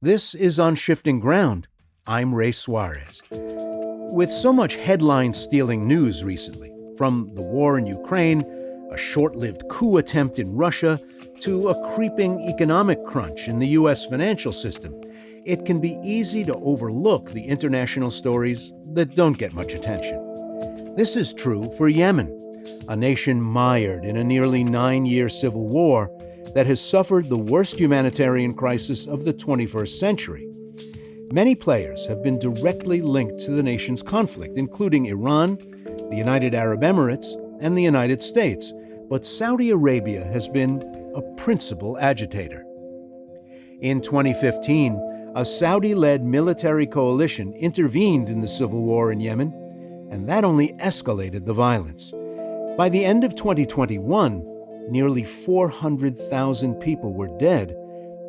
This is On Shifting Ground. I'm Ray Suarez. With so much headline-stealing news recently, from the war in Ukraine, a short-lived coup attempt in Russia, to a creeping economic crunch in the U.S. financial system, it can be easy to overlook the international stories that don't get much attention. This is true for Yemen, a nation mired in a nearly 9-year civil war that has suffered the worst humanitarian crisis of the 21st century. Many players have been directly linked to the nation's conflict, including Iran, the United Arab Emirates, and the United States, but Saudi Arabia has been a principal agitator. In 2015, a Saudi-led military coalition intervened in the civil war in Yemen, and that only escalated the violence. By the end of 2021, nearly 400,000 people were dead,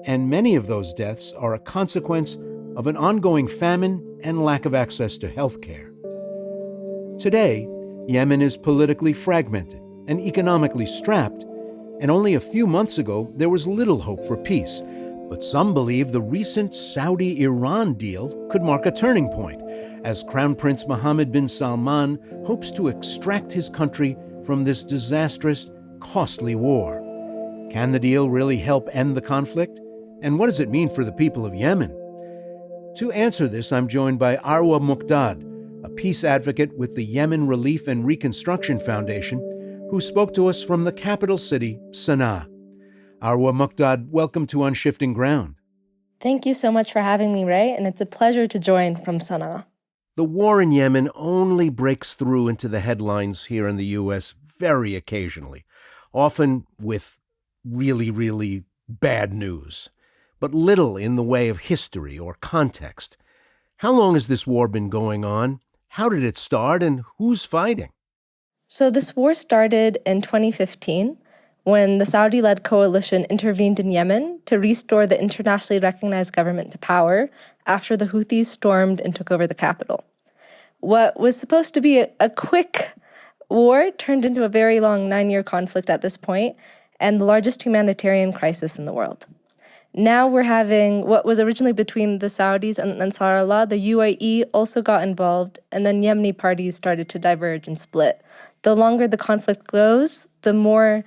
and many of those deaths are a consequence of an ongoing famine and lack of access to health care. Today, Yemen is politically fragmented and economically strapped, and only a few months ago there was little hope for peace. But some believe the recent Saudi-Iran deal could mark a turning point, as Crown Prince Mohammed bin Salman hopes to extract his country from this disastrous, costly war. Can the deal really help end the conflict? And what does it mean for the people of Yemen? To answer this, I'm joined by Arwa Muqdad, a peace advocate with the Yemen Relief and Reconstruction Foundation, who spoke to us from the capital city, Sana'a. Arwa Muqdad, welcome to On Shifting Ground. Thank you so much for having me, Ray, and it's a pleasure to join from Sana'a. The war in Yemen only breaks through into the headlines here in the U.S. very occasionally, often with really, really bad news, but little in the way of history or context. How long has this war been going on? How did it start, and who's fighting? So this war started in 2015 when the Saudi-led coalition intervened in Yemen to restore the internationally recognized government to power after the Houthis stormed and took over the capital. What was supposed to be a quick war turned into a very long 9-year conflict at this point, and the largest humanitarian crisis in the world. Now we're having what was originally between the Saudis and Ansar Allah. The UAE also got involved, and then Yemeni parties started to diverge and split. The longer the conflict goes, the more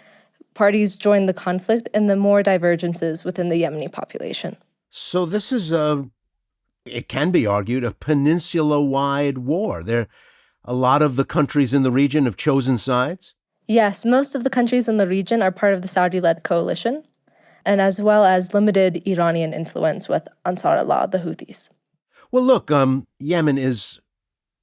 parties join the conflict and the more divergences within the Yemeni population. So this is it can be argued, a peninsula-wide war. A lot of the countries in the region have chosen sides? Yes, most of the countries in the region are part of the Saudi-led coalition, and as well as limited Iranian influence with Ansar Allah, the Houthis. Well, look, Yemen is,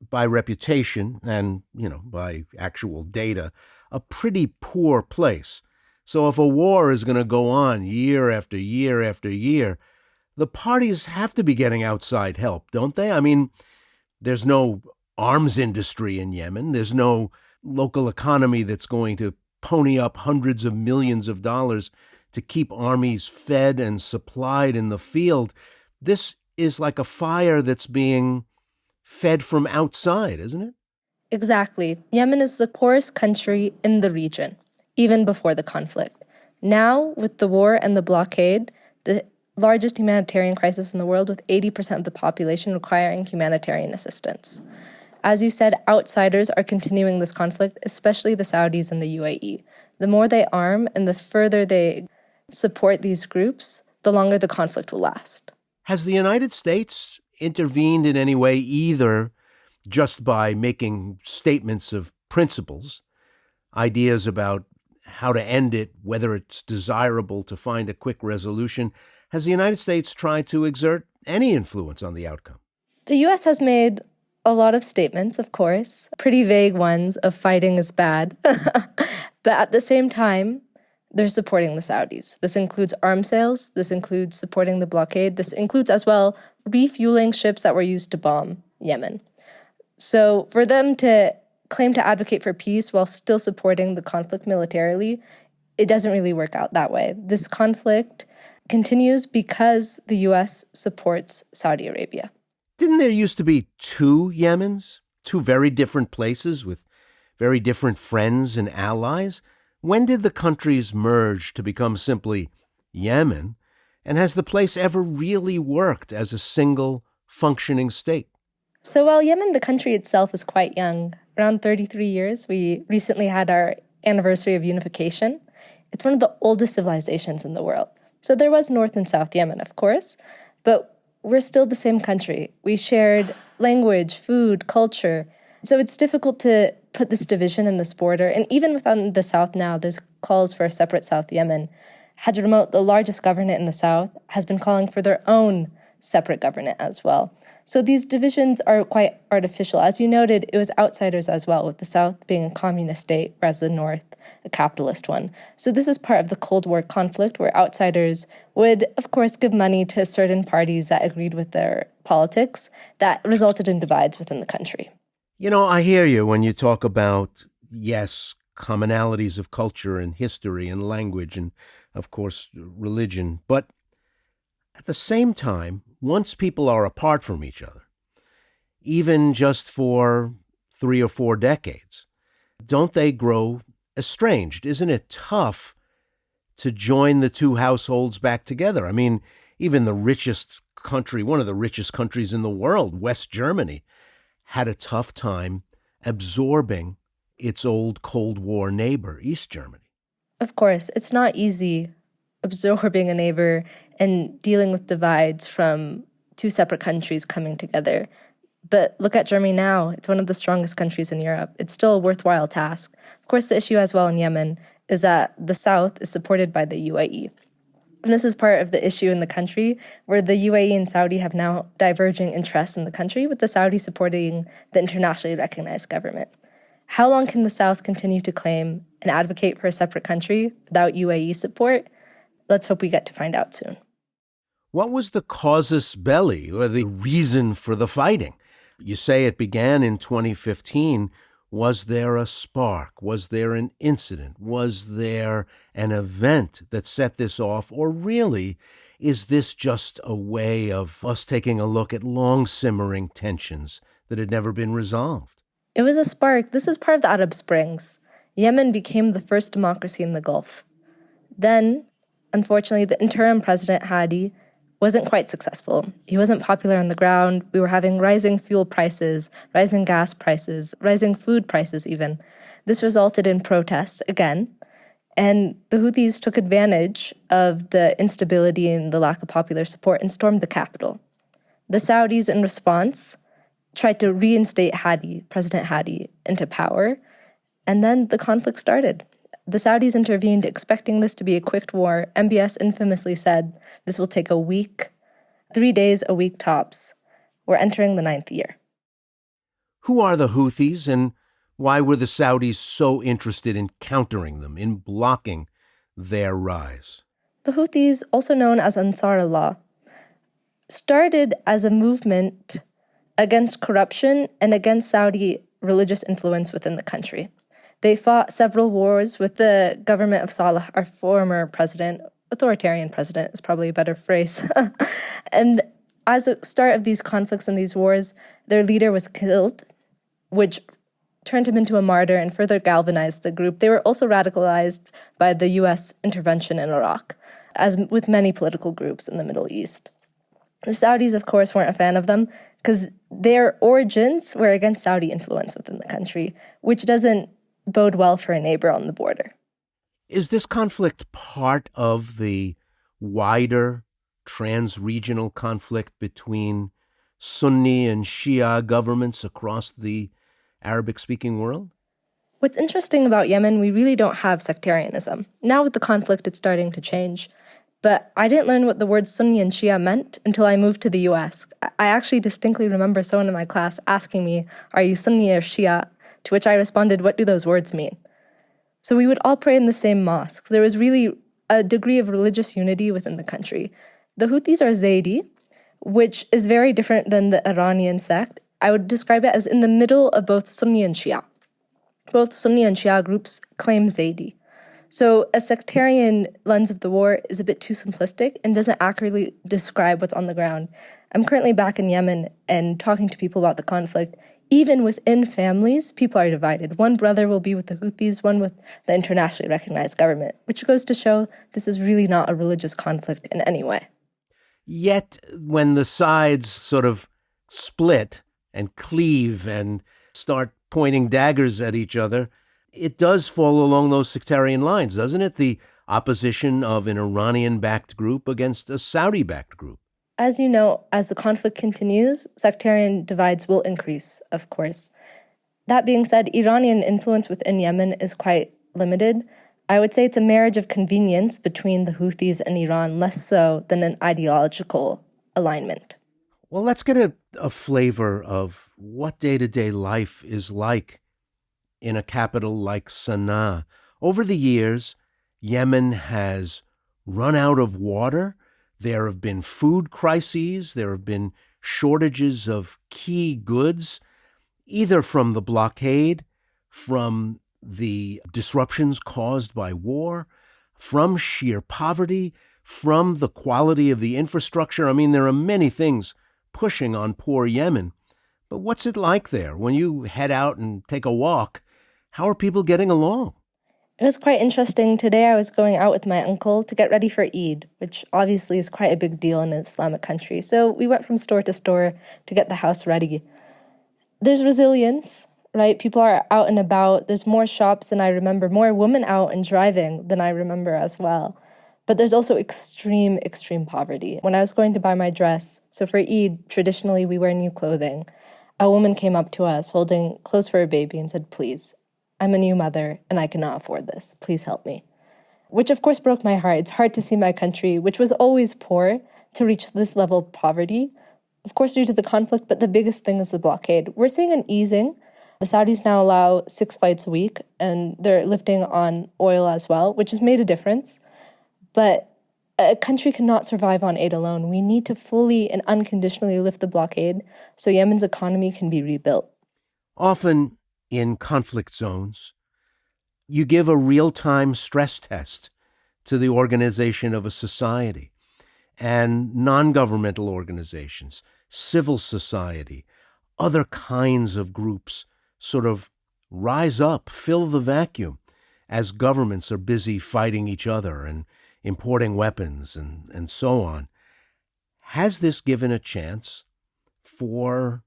by reputation and, by actual data, a pretty poor place. So if a war is going to go on year after year after year, the parties have to be getting outside help, don't they? I mean, there's no arms industry in Yemen. There's no local economy that's going to pony up hundreds of millions of dollars to keep armies fed and supplied in the field. This is like a fire that's being fed from outside, isn't it? Exactly. Yemen is the poorest country in the region, even before the conflict. Now, with the war and the blockade, the largest humanitarian crisis in the world, with 80% of the population requiring humanitarian assistance. As you said, outsiders are continuing this conflict, especially the Saudis and the UAE. The more they arm and the further they support these groups, the longer the conflict will last. Has the United States intervened in any way, either just by making statements of principles, ideas about how to end it, whether it's desirable to find a quick resolution? Has the United States tried to exert any influence on the outcome? The U.S. has made a lot of statements, of course, pretty vague ones of fighting is bad. But at the same time, they're supporting the Saudis. This includes arms sales. This includes supporting the blockade. This includes as well refueling ships that were used to bomb Yemen. So for them to claim to advocate for peace while still supporting the conflict militarily, it doesn't really work out that way. This conflict continues because the U.S. supports Saudi Arabia. Didn't there used to be two Yemens, two very different places with very different friends and allies? When did the countries merge to become simply Yemen? And has the place ever really worked as a single functioning state? So while Yemen, the country itself, is quite young, around 33 years, we recently had our anniversary of unification. It's one of the oldest civilizations in the world. So there was North and South Yemen, of course, but we're still the same country. We shared language, food, culture. So it's difficult to put this division in this border. And even within the South now, there's calls for a separate South Yemen. Hadramaut, the largest governorate in the South, has been calling for their own separate governorate as well. So these divisions are quite artificial. As you noted, it was outsiders as well, with the South being a communist state, whereas the North a capitalist one. So this is part of the Cold War conflict, where outsiders would, of course, give money to certain parties that agreed with their politics that resulted in divides within the country. You know, I hear you when you talk about, yes, commonalities of culture and history and language and, of course, religion. But at the same time, once people are apart from each other, even just for 3 or 4 decades, don't they grow estranged? Isn't it tough to join the two households back together? I mean, even the richest country, one of the richest countries in the world, West Germany, had a tough time absorbing its old Cold War neighbor, East Germany. Of course, it's not easy absorbing a neighbor and dealing with divides from two separate countries coming together. But look at Germany now. It's one of the strongest countries in Europe. It's still a worthwhile task. Of course, the issue as well in Yemen is that the South is supported by the UAE. And this is part of the issue in the country, where the UAE and Saudi have now diverging interests in the country, with the Saudi supporting the internationally recognized government. How long can the South continue to claim and advocate for a separate country without UAE support? Let's hope we get to find out soon. What was the casus belli, or the reason for the fighting? You say it began in 2015. Was there a spark? Was there an incident? Was there an event that set this off? Or really, is this just a way of us taking a look at long-simmering tensions that had never been resolved? It was a spark. This is part of the Arab Springs. Yemen became the first democracy in the Gulf. Then, unfortunately, the interim president, Hadi, wasn't quite successful. He wasn't popular on the ground. We were having rising fuel prices, rising gas prices, rising food prices even. This resulted in protests again, and the Houthis took advantage of the instability and the lack of popular support and stormed the capital. The Saudis, in response, tried to reinstate President Hadi, into power, and then the conflict started. The Saudis intervened, expecting this to be a quick war. MBS infamously said, this will take a week, 3 days, a week tops. We're entering the 9th year. Who are the Houthis, and why were the Saudis so interested in countering them, in blocking their rise? The Houthis, also known as Ansar Allah, started as a movement against corruption and against Saudi religious influence within the country. They fought several wars with the government of Saleh, our former president. Authoritarian president is probably a better phrase. And as a start of these conflicts and these wars, their leader was killed, which turned him into a martyr and further galvanized the group. They were also radicalized by the U.S. intervention in Iraq, as with many political groups in the Middle East. The Saudis, of course, weren't a fan of them because their origins were against Saudi influence within the country, which doesn't bode well for a neighbor on the border. Is this conflict part of the wider trans-regional conflict between Sunni and Shia governments across the Arabic-speaking world? What's interesting about Yemen, we really don't have sectarianism. Now with the conflict, it's starting to change. But I didn't learn what the words Sunni and Shia meant until I moved to the U.S. I actually distinctly remember someone in my class asking me, are you Sunni or Shia? To which I responded, what do those words mean? So we would all pray in the same mosques. There was really a degree of religious unity within the country. The Houthis are Zaydi, which is very different than the Iranian sect. I would describe it as in the middle of both Sunni and Shia. Both Sunni and Shia groups claim Zaydi. So a sectarian lens of the war is a bit too simplistic and doesn't accurately describe what's on the ground. I'm currently back in Yemen and talking to people about the conflict. Even within families, people are divided. One brother will be with the Houthis, one with the internationally recognized government, which goes to show this is really not a religious conflict in any way. Yet, when the sides sort of split and cleave and start pointing daggers at each other, it does fall along those sectarian lines, doesn't it? The opposition of an Iranian-backed group against a Saudi-backed group. As you know, as the conflict continues, sectarian divides will increase, of course. That being said, Iranian influence within Yemen is quite limited. I would say it's a marriage of convenience between the Houthis and Iran, less so than an ideological alignment. Well, let's get a flavor of what day-to-day life is like in a capital like Sana'a. Over the years, Yemen has run out of water. There have been food crises. There have been shortages of key goods, either from the blockade, from the disruptions caused by war, from sheer poverty, from the quality of the infrastructure. I mean, there are many things pushing on poor Yemen. But what's it like there? When you head out and take a walk, how are people getting along? It was quite interesting. Today I was going out with my uncle to get ready for Eid, which obviously is quite a big deal in an Islamic country. So we went from store to store to get the house ready. There's resilience, right? People are out and about. There's more shops than I remember, more women out and driving than I remember as well. But there's also extreme, extreme poverty. When I was going to buy my dress, so for Eid, traditionally we wear new clothing, a woman came up to us holding clothes for her baby and said, "Please, I'm a new mother and I cannot afford this. Please help me." Which of course broke my heart. It's hard to see my country, which was always poor, to reach this level of poverty. Of course, due to the conflict, but the biggest thing is the blockade. We're seeing an easing. The Saudis now allow 6 flights a week, and they're lifting on oil as well, which has made a difference. But a country cannot survive on aid alone. We need to fully and unconditionally lift the blockade so Yemen's economy can be rebuilt. Often in conflict zones, you give a real-time stress test to the organization of a society, and non-governmental organizations, civil society, other kinds of groups sort of rise up, fill the vacuum as governments are busy fighting each other and importing weapons and so on. Has this given a chance for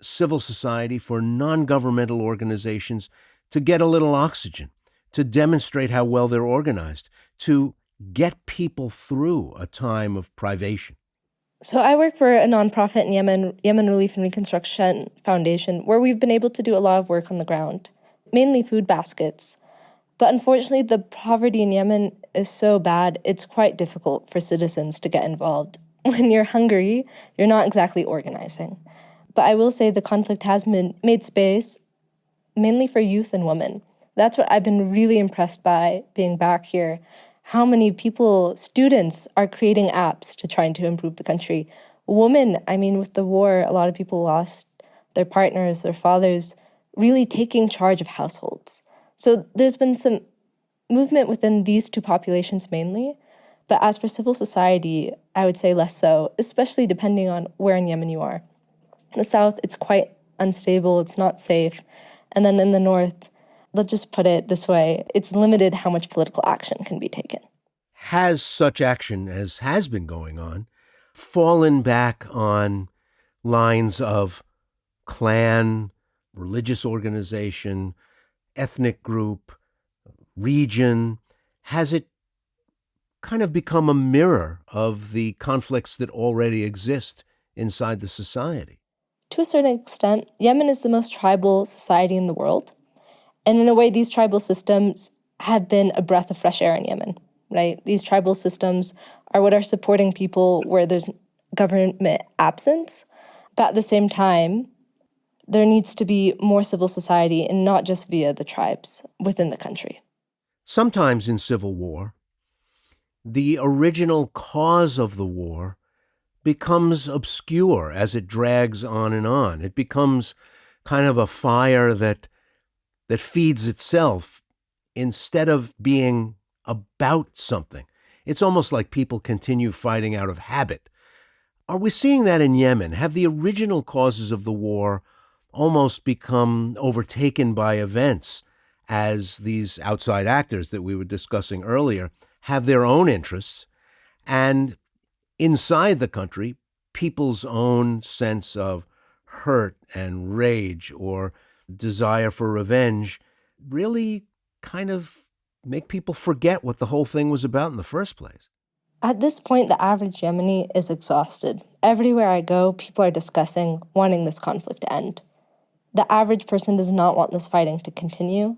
civil society, for non-governmental organizations to get a little oxygen, to demonstrate how well they're organized, to get people through a time of privation? So I work for a nonprofit in Yemen, Yemen Relief and Reconstruction Foundation, where we've been able to do a lot of work on the ground, mainly food baskets. But unfortunately, the poverty in Yemen is so bad, it's quite difficult for citizens to get involved. When you're hungry, you're not exactly organizing. But I will say the conflict has made space, mainly for youth and women. That's what I've been really impressed by being back here. How many people, students, are creating apps to try to improve the country. Women, I mean, with the war, a lot of people lost their partners, their fathers, really taking charge of households. So there's been some movement within these two populations mainly. But as for civil society, I would say less so, especially depending on where in Yemen you are. In the south, it's quite unstable, it's not safe. And then in the north, let's just put it this way, it's limited how much political action can be taken. Has such action as has been going on fallen back on lines of clan, religious organization, ethnic group, region? Has it kind of become a mirror of the conflicts that already exist inside the society? To a certain extent, Yemen is the most tribal society in the world. And in a way, these tribal systems have been a breath of fresh air in Yemen, right? These tribal systems are what are supporting people where there's government absence. But at the same time, there needs to be more civil society and not just via the tribes within the country. Sometimes in civil war, the original cause of the war becomes obscure as it drags on and on. It becomes kind of a fire that feeds itself instead of being about something. It's almost like people continue fighting out of habit. Are we seeing that in Yemen? Have the original causes of the war almost become overtaken by events as these outside actors that we were discussing earlier have their own interests? And inside the country, people's own sense of hurt and rage or desire for revenge really kind of make people forget what the whole thing was about in the first place. At this point, the average Yemeni is exhausted. Everywhere I go, people are discussing wanting this conflict to end. The average person does not want this fighting to continue.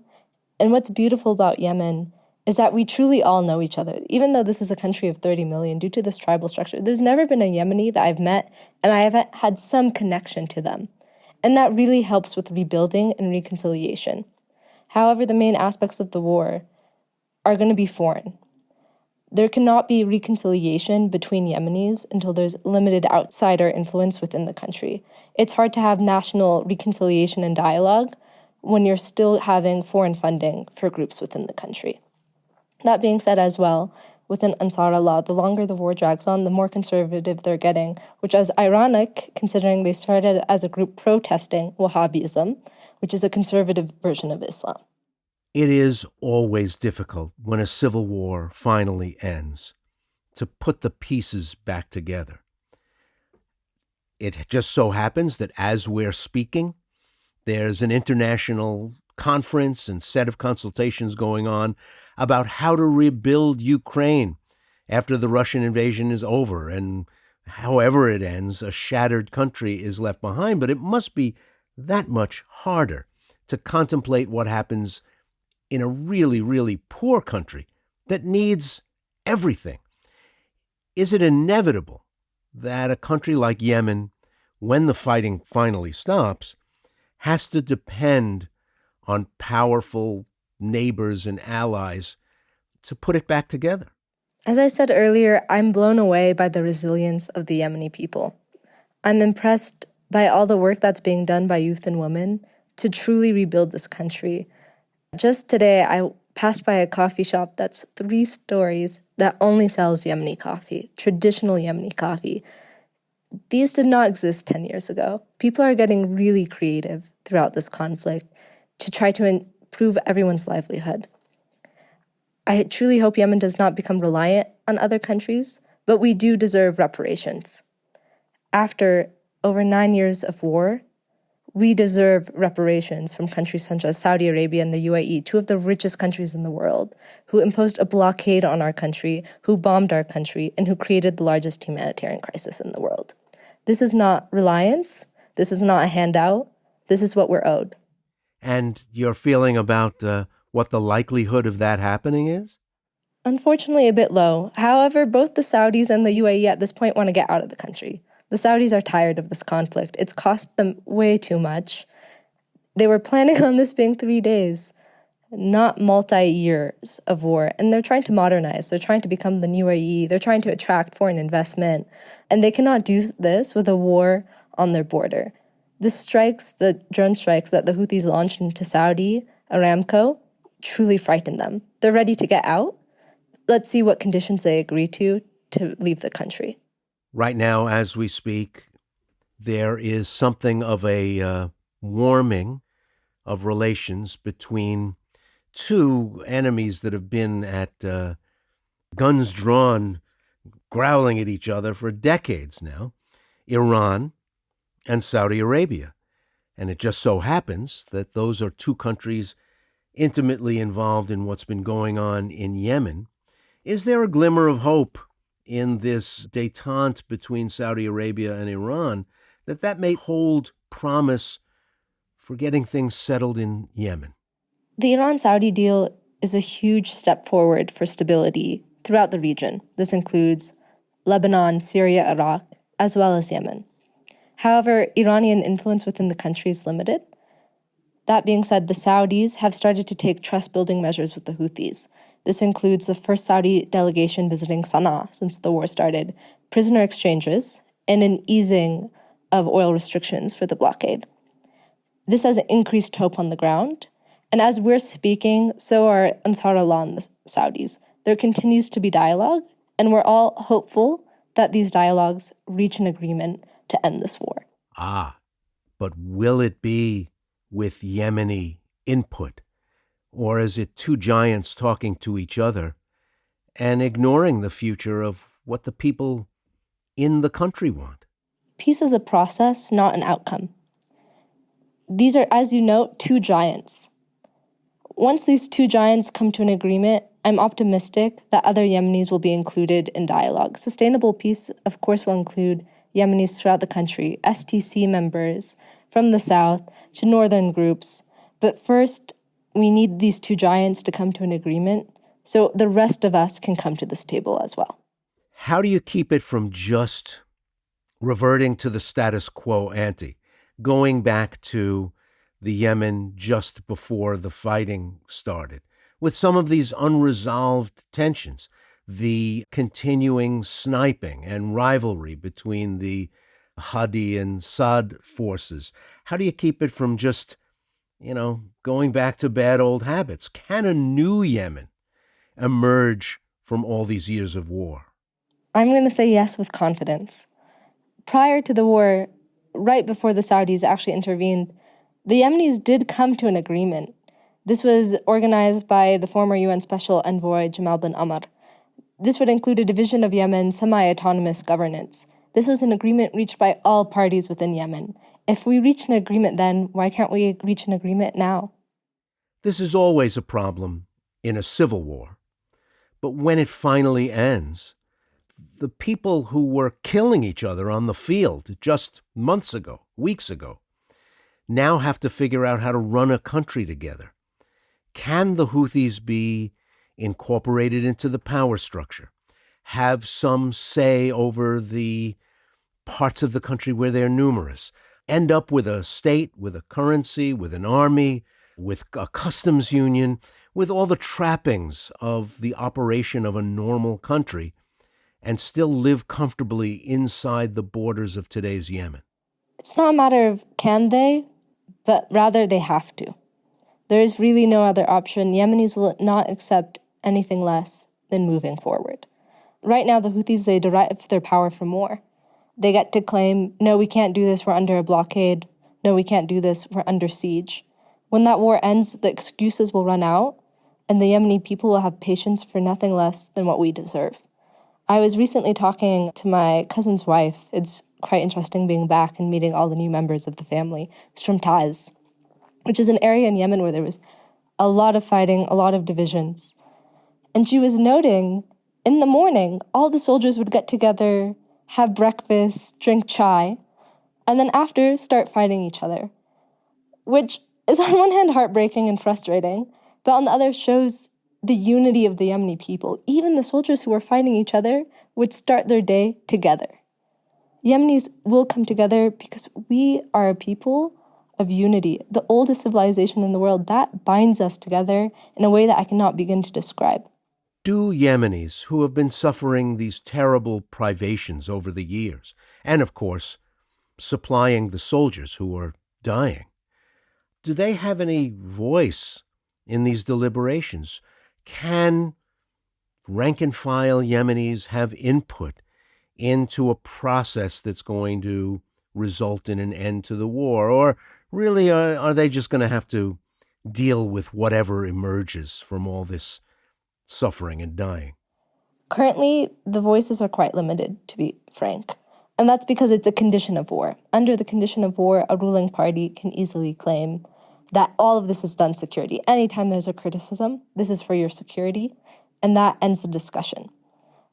And what's beautiful about Yemen is that we truly all know each other. Even though this is a country of 30 million, due to this tribal structure, there's never been a Yemeni that I've met and I haven't had some connection to them. And that really helps with rebuilding and reconciliation. However, the main aspects of the war are going to be foreign. There cannot be reconciliation between Yemenis until there's limited outsider influence within the country. It's hard to have national reconciliation and dialogue when you're still having foreign funding for groups within the country. That being said as well, within Ansar Allah, the longer the war drags on, the more conservative they're getting, which is ironic considering they started as a group protesting Wahhabism, which is a conservative version of Islam. It is always difficult when a civil war finally ends to put the pieces back together. It just so happens that as we're speaking, there's an international conference and set of consultations going on about how to rebuild Ukraine after the Russian invasion is over. And however it ends, a shattered country is left behind. But it must be that much harder to contemplate what happens in a really, really poor country that needs everything. Is it inevitable that a country like Yemen, when the fighting finally stops, has to depend on powerful neighbors and allies to put it back together? As I said earlier, I'm blown away by the resilience of the Yemeni people. I'm impressed by all the work that's being done by youth and women to truly rebuild this country. Just today, I passed by a coffee shop that's 3 stories that only sells Yemeni coffee, traditional Yemeni coffee. These did not exist 10 years ago. People are getting really creative throughout this conflict to try to improve everyone's livelihood. I truly hope Yemen does not become reliant on other countries, but we do deserve reparations. After over 9 years of war, we deserve reparations from countries such as Saudi Arabia and the UAE, 2 of the richest countries in the world, who imposed a blockade on our country, who bombed our country, and who created the largest humanitarian crisis in the world. This is not reliance. This is not a handout. This is what we're owed. And your feeling about what the likelihood of that happening is? Unfortunately, a bit low. However, both the Saudis and the UAE at this point want to get out of the country. The Saudis are tired of this conflict. It's cost them way too much. They were planning on this being 3 days, not multi-years of war. And they're trying to modernize. They're trying to become the new UAE. They're trying to attract foreign investment. And they cannot do this with a war on their border. The drone strikes that the Houthis launched into Saudi Aramco truly frightened them. They're ready to get out. Let's see what conditions they agree to leave the country. Right now, as we speak, there is something of a warming of relations between 2 enemies that have been at guns drawn, growling at each other for decades now, Iran and Saudi Arabia. And it just so happens that those are 2 countries intimately involved in what's been going on in Yemen. Is there a glimmer of hope in this détente between Saudi Arabia and Iran that may hold promise for getting things settled in Yemen? The Iran-Saudi deal is a huge step forward for stability throughout the region. This includes Lebanon, Syria, Iraq, as well as Yemen. However, Iranian influence within the country is limited. That being said, the Saudis have started to take trust-building measures with the Houthis. This includes the first Saudi delegation visiting Sana'a since the war started, prisoner exchanges, and an easing of oil restrictions for the blockade. This has increased hope on the ground, and as we're speaking, so are Ansar Allah and the Saudis. There continues to be dialogue, and we're all hopeful that these dialogues reach an agreement to end this war. But will it be with Yemeni input? Or is it 2 giants talking to each other and ignoring the future of what the people in the country want? Peace is a process, not an outcome. These are, as you note, two giants. Once these two giants come to an agreement, I'm optimistic that other Yemenis will be included in dialogue. Sustainable peace, of course, will include Yemenis throughout the country, STC members from the south to northern groups. But first, we need these two giants to come to an agreement so the rest of us can come to this table as well. How do you keep it from just reverting to the status quo ante, going back to the Yemen just before the fighting started, with some of these unresolved tensions, the continuing sniping and rivalry between the Hadi and Saad forces? How do you keep it from just, going back to bad old habits? Can a new Yemen emerge from all these years of war? I'm going to say yes with confidence. Prior to the war, right before the Saudis actually intervened, the Yemenis did come to an agreement. This was organized by the former UN Special Envoy Jamal bin Amr. This would include a division of Yemen, semi-autonomous governance. This was an agreement reached by all parties within Yemen. If we reach an agreement then, why can't we reach an agreement now? This is always a problem in a civil war. But when it finally ends, the people who were killing each other on the field just months ago, weeks ago, now have to figure out how to run a country together. Can the Houthis be incorporated into the power structure, have some say over the parts of the country where they're numerous, end up with a state, with a currency, with an army, with a customs union, with all the trappings of the operation of a normal country, and still live comfortably inside the borders of today's Yemen? It's not a matter of can they, but rather they have to. There is really no other option. Yemenis will not accept anything less than moving forward. Right now, the Houthis, they derive their power from war. They get to claim, no, we can't do this, we're under a blockade. No, we can't do this, we're under siege. When that war ends, the excuses will run out, and the Yemeni people will have patience for nothing less than what we deserve. I was recently talking to my cousin's wife. It's quite interesting being back and meeting all the new members of the family. It's from Taiz, which is an area in Yemen where there was a lot of fighting, a lot of divisions. And she was noting, in the morning, all the soldiers would get together, have breakfast, drink chai, and then after, start fighting each other, which is on one hand heartbreaking and frustrating, but on the other shows the unity of the Yemeni people. Even the soldiers who were fighting each other would start their day together. Yemenis will come together because we are a people of unity. The oldest civilization in the world, that binds us together in a way that I cannot begin to describe. Do Yemenis who have been suffering these terrible privations over the years, and of course, supplying the soldiers who are dying, do they have any voice in these deliberations? Can rank-and-file Yemenis have input into a process that's going to result in an end to the war? Or really, are they just going to have to deal with whatever emerges from all this suffering and dying? Currently, the voices are quite limited, to be frank. And that's because it's a condition of war. Under the condition of war, a ruling party can easily claim that all of this is done security. Anytime there's a criticism, this is for your security, and that ends the discussion.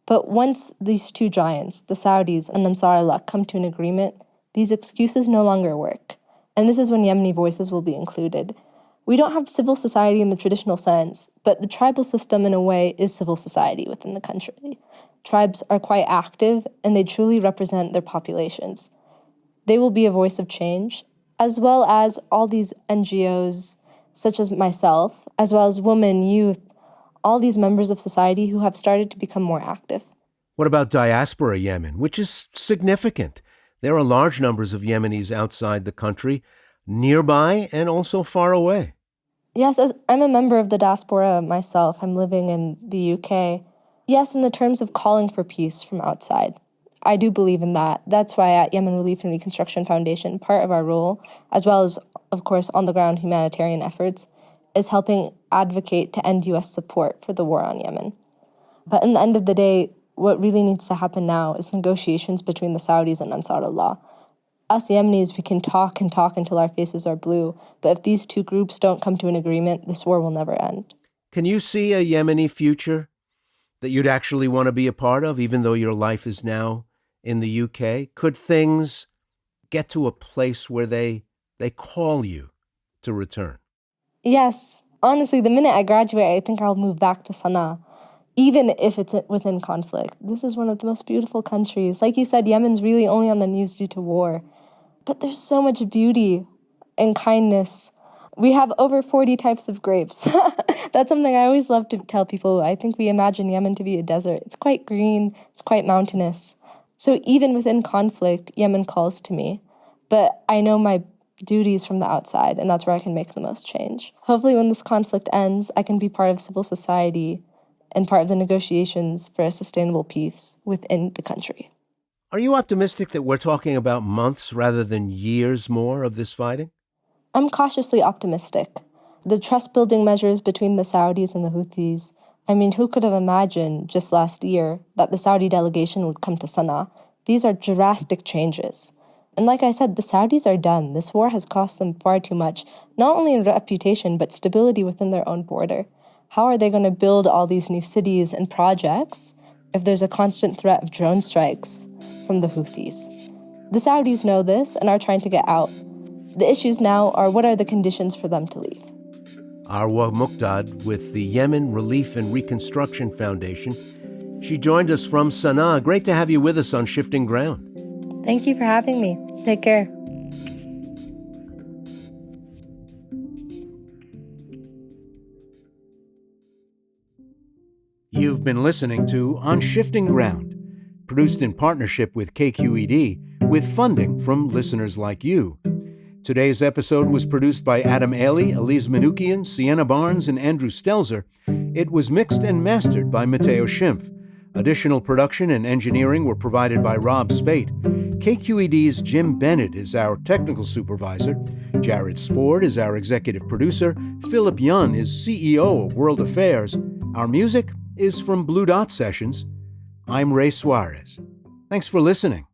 But once these two giants, the Saudis and Ansar Allah, come to an agreement, these excuses no longer work. And this is when Yemeni voices will be included. We don't have civil society in the traditional sense, but the tribal system in a way is civil society within the country. Tribes are quite active, and they truly represent their populations. They will be a voice of change, as well as all these NGOs, such as myself, as well as women, youth, all these members of society who have started to become more active. What about diaspora Yemen, which is significant? There are large numbers of Yemenis outside the country, nearby and also far away. Yes, as I'm a member of the diaspora myself. I'm living in the UK. Yes, in the terms of calling for peace from outside. I do believe in that. That's why at Yemen Relief and Reconstruction Foundation, part of our role, as well as, of course, on-the-ground humanitarian efforts, is helping advocate to end U.S. support for the war on Yemen. But in the end of the day, what really needs to happen now is negotiations between the Saudis and Ansarullah. Us Yemenis, we can talk and talk until our faces are blue, but if these two groups don't come to an agreement, this war will never end. Can you see a Yemeni future that you'd actually want to be a part of, even though your life is now in the UK? Could things get to a place where they call you to return? Yes. Honestly, the minute I graduate, I think I'll move back to Sana'a, even if it's within conflict. This is one of the most beautiful countries. Like you said, Yemen's really only on the news due to war. But there's so much beauty and kindness. We have over 40 types of grapes. That's something I always love to tell people. I think we imagine Yemen to be a desert. It's quite green, it's quite mountainous. So even within conflict, Yemen calls to me. But I know my duties from the outside, and that's where I can make the most change. Hopefully when this conflict ends, I can be part of civil society and part of the negotiations for a sustainable peace within the country. Are you optimistic that we're talking about months rather than years more of this fighting? I'm cautiously optimistic. The trust-building measures between the Saudis and the Houthis, who could have imagined just last year that the Saudi delegation would come to Sana'a? These are drastic changes. And like I said, the Saudis are done. This war has cost them far too much, not only in reputation, but stability within their own border. How are they going to build all these new cities and projects if there's a constant threat of drone strikes from the Houthis? The Saudis know this and are trying to get out. The issues now are what are the conditions for them to leave? Arwa Muqdad with the Yemen Relief and Reconstruction Foundation. She joined us from Sana'a. Great to have you with us on Shifting Ground. Thank you for having me. Take care. You've been listening to On Shifting Ground, produced in partnership with KQED, with funding from listeners like you. Today's episode was produced by Adam Ailey, Elise Manukian, Sienna Barnes, and Andrew Stelzer. It was mixed and mastered by Matteo Schimpf. Additional production and engineering were provided by Rob Spate. KQED's Jim Bennett is our technical supervisor. Jared Spord is our executive producer. Philip Yun is CEO of World Affairs. Our music is from Blue Dot Sessions. I'm Ray Suarez. Thanks for listening.